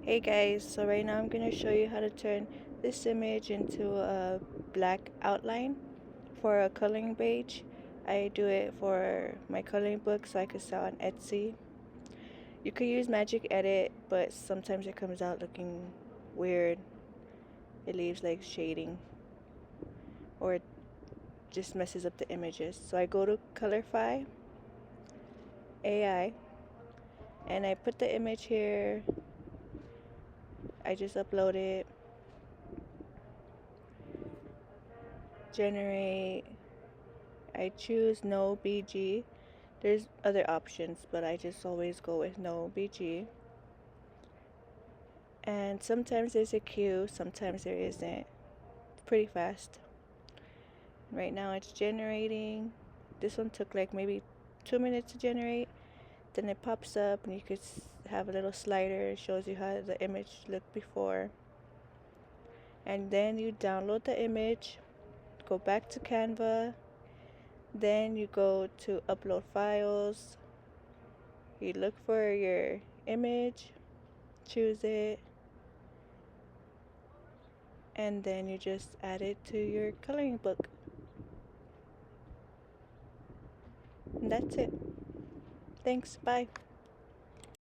Hey guys, so right now I'm going to show you how to turn this image into a black outline for a coloring page. I do it for my coloring book so I could sell on Etsy. You could use Magic Edit, but sometimes it comes out looking weird. It leaves like shading or it just messes up the images. So I go to Colorify AI and I put the image here. I just upload it, generate. I choose no BG. There's other options, but I just always go with no BG. And sometimes there's a queue, sometimes there isn't. It's pretty fast. Right now it's generating. This one took like maybe 2 minutes to generate. Then it pops up and you could have a little slider. It shows you how the image looked before. And then you download the image, go back to Canva. Then you go to upload files. You look for your image, choose it, and then you just add it to your coloring book. And that's it. Thanks. Bye.